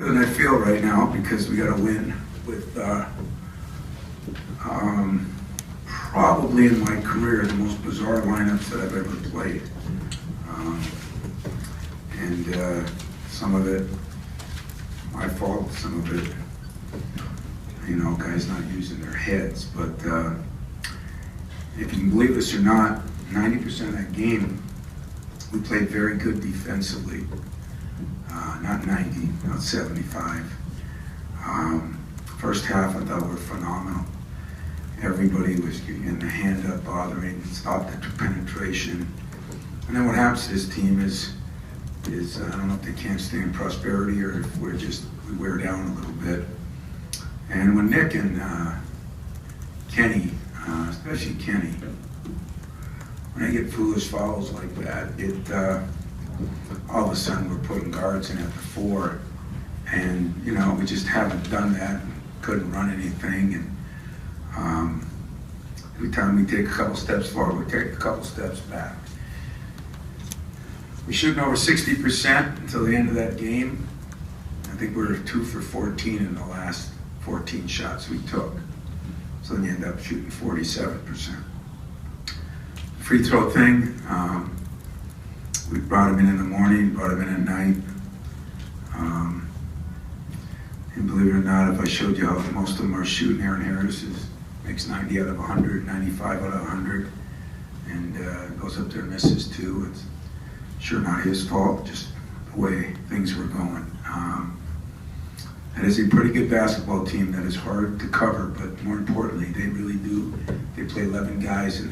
Than I feel right now because we got to win with probably in my career the most bizarre lineups that I've ever played, and some of it my fault, some of it, you know, guys not using their heads. But if you can believe this or not, 90% of that game we played very good defensively. Not 90, not 75. First half I thought were phenomenal. Everybody was getting the hand up, bothering, stopped the penetration. And then what happens to this team is I don't know if they can't stand prosperity or if we wear down a little bit. And when Nick and Kenny, especially Kenny, when they get foolish fouls like that, all of a sudden we're putting guards in at the 4, and you know, we just haven't done that, couldn't run anything, and every time we take a couple steps forward, we take a couple steps back. We're shooting over 60% until the end of that game. I think we were 2 for 14 in the last 14 shots we took, so then you end up shooting 47%. Free throw thing, we brought him in the morning, brought him in at night. And believe it or not, if I showed you how most of them are shooting, Aaron Harris makes 90 out of 100, 95 out of 100, and goes up there and misses 2. It's sure not his fault, just the way things were going. That is a pretty good basketball team that is hard to cover, but more importantly, they really do. They play 11 guys and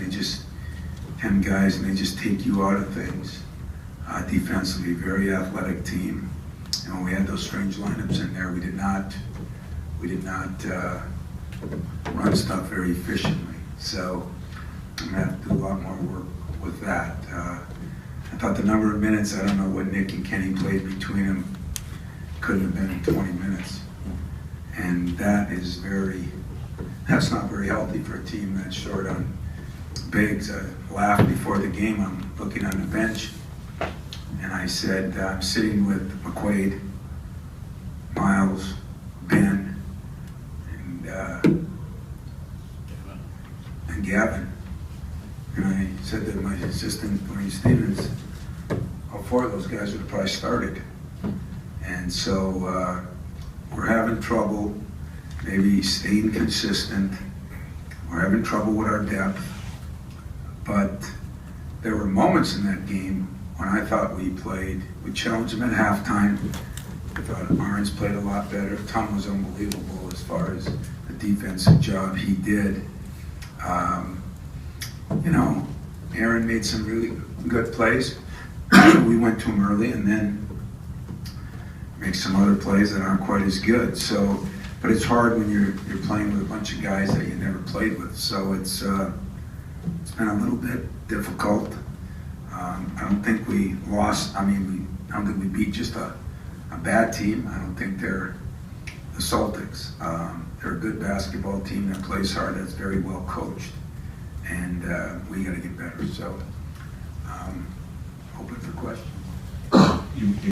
10 guys, and they just take you out of things. Defensively, very athletic team. And when we had those strange lineups in there, we did not run stuff very efficiently. So I'm gonna have to do a lot more work with that. I thought the number of minutes, I don't know what Nick and Kenny played between them, couldn't have been 20 minutes. And that's not very healthy for a team that's short on bigs. I laughed before the game. I'm looking on the bench, and I said, I'm sitting with McQuaid, Miles, Ben, and Gavin. And I said to my assistant, Wayne Stevens, all 4 of those guys would have probably started. And so we're having trouble maybe staying consistent. We're having trouble with our depth. But there were moments in that game when I thought we challenged them at halftime. I thought Barnes played a lot better. Tom was unbelievable as far as the defensive job he did. You know, Aaron made some really good plays. We went to him early and then make some other plays that aren't quite as good. So, but it's hard when you're playing with a bunch of guys that you never played with. So it's been a little bit difficult. I don't think we lost. I don't think we beat just a bad team. I don't think they're the Celtics. They're a good basketball team that plays hard, that's very well coached, and we got to get better. So, open for questions.